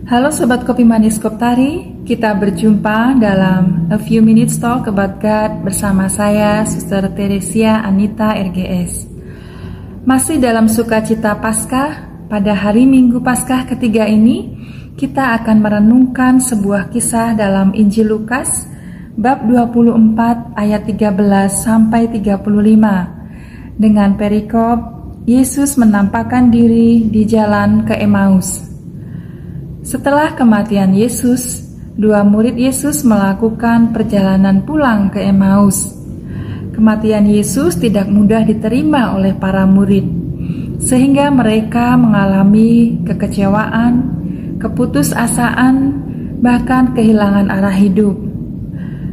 Halo Sobat Kopi Manis Koptari, kita berjumpa dalam A Few Minutes Talk About God bersama saya, Suster Teresia Anita RGS. Masih dalam sukacita Paskah, pada hari Minggu Paskah ketiga ini, kita akan merenungkan sebuah kisah dalam Injil Lukas, bab 24 ayat 13 sampai 35, dengan perikop Yesus menampakkan diri di jalan ke Emmaus. Setelah kematian Yesus, dua murid Yesus melakukan perjalanan pulang ke Emmaus. Kematian Yesus tidak mudah diterima oleh para murid, sehingga mereka mengalami kekecewaan, keputusasaan, bahkan kehilangan arah hidup.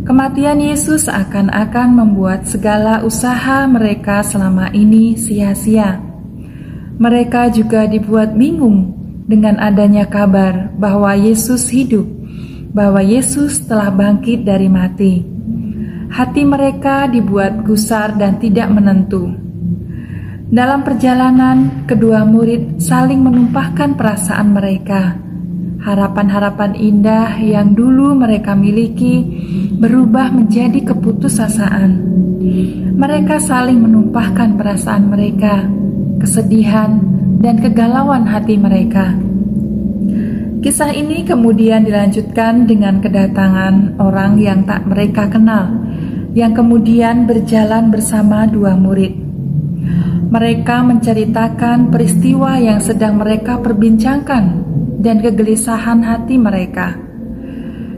Kematian Yesus akan membuat segala usaha mereka selama ini sia-sia. Mereka juga dibuat bingung dengan adanya kabar bahwa Yesus hidup, bahwa Yesus telah bangkit dari mati. Hati mereka dibuat gusar dan tidak menentu. Dalam perjalanan, kedua murid saling menumpahkan perasaan mereka. Harapan-harapan indah yang dulu mereka miliki berubah menjadi keputusasaan. Mereka saling menumpahkan perasaan mereka, kesedihan, dan kegalauan hati mereka. Kisah ini kemudian dilanjutkan dengan kedatangan orang yang tak mereka kenal, yang kemudian berjalan bersama dua murid. Mereka menceritakan peristiwa yang sedang mereka perbincangkan dan kegelisahan hati mereka.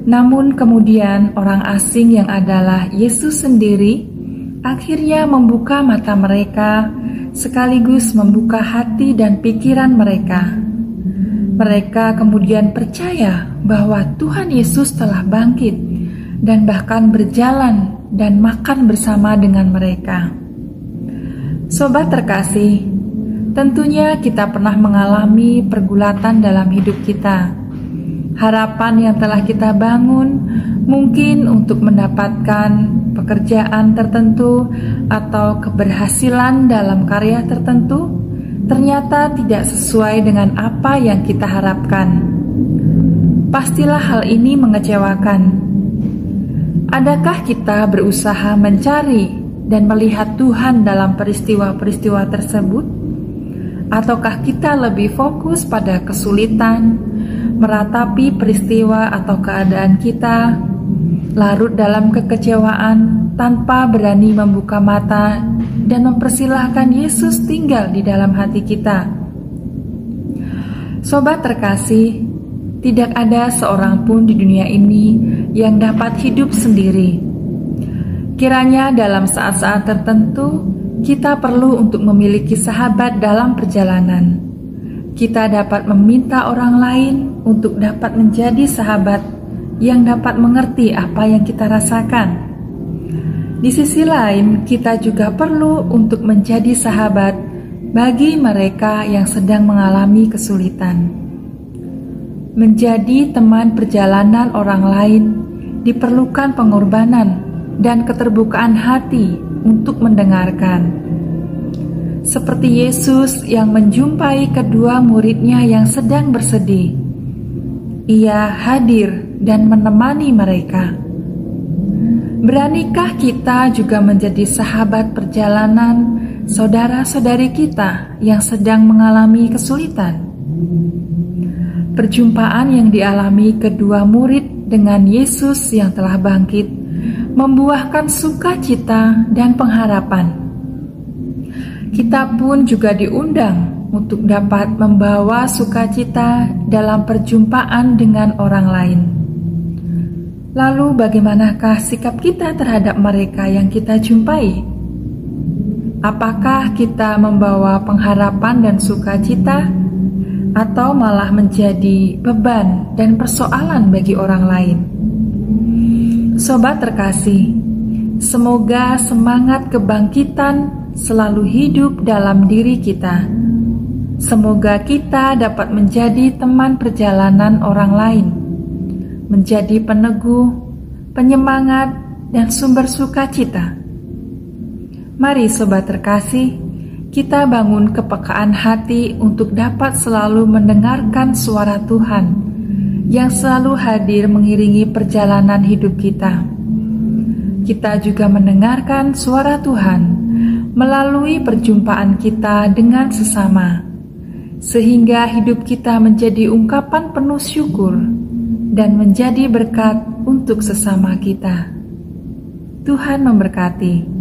Namun kemudian orang asing yang adalah Yesus sendiri akhirnya membuka mata mereka, sekaligus membuka hati dan pikiran mereka. Mereka kemudian percaya bahwa Tuhan Yesus telah bangkit dan bahkan berjalan dan makan bersama dengan mereka. Sobat terkasih, tentunya kita pernah mengalami pergulatan dalam hidup kita. Harapan yang telah kita bangun mungkin untuk mendapatkan pekerjaan tertentu atau keberhasilan dalam karya tertentu ternyata tidak sesuai dengan apa yang kita harapkan. Pastilah hal ini mengecewakan. Adakah kita berusaha mencari dan melihat Tuhan dalam peristiwa-peristiwa tersebut? Ataukah kita lebih fokus pada kesulitan, meratapi peristiwa atau keadaan kita, larut dalam kekecewaan tanpa berani membuka mata dan mempersilahkan Yesus tinggal di dalam hati kita? Sobat terkasih, tidak ada seorang pun di dunia ini yang dapat hidup sendiri. Kiranya dalam saat-saat tertentu kita perlu untuk memiliki sahabat dalam perjalanan. Kita dapat meminta orang lain untuk dapat menjadi sahabat yang dapat mengerti apa yang kita rasakan. Di sisi lain, kita juga perlu untuk menjadi sahabat bagi mereka yang sedang mengalami kesulitan. Menjadi teman perjalanan orang lain diperlukan pengorbanan dan keterbukaan hati untuk mendengarkan. Seperti Yesus yang menjumpai kedua muridnya yang sedang bersedih, Ia hadir dan menemani mereka. Beranikah kita juga menjadi sahabat perjalanan saudara-saudari kita yang sedang mengalami kesulitan? Perjumpaan yang dialami kedua murid dengan Yesus yang telah bangkit membuahkan sukacita dan pengharapan. Kita pun juga diundang untuk dapat membawa sukacita dalam perjumpaan dengan orang lain. Lalu bagaimanakah sikap kita terhadap mereka yang kita jumpai? Apakah kita membawa pengharapan dan sukacita, atau malah menjadi beban dan persoalan bagi orang lain? Sobat terkasih, semoga semangat kebangkitan selalu hidup dalam diri kita. Semoga kita dapat menjadi teman perjalanan orang lain, menjadi peneguh, penyemangat, dan sumber sukacita. Mari sobat terkasih, kita bangun kepekaan hati untuk dapat selalu mendengarkan suara Tuhan yang selalu hadir mengiringi perjalanan hidup kita. Kita juga mendengarkan suara Tuhan melalui perjumpaan kita dengan sesama, sehingga hidup kita menjadi ungkapan penuh syukur dan menjadi berkat untuk sesama kita. Tuhan memberkati.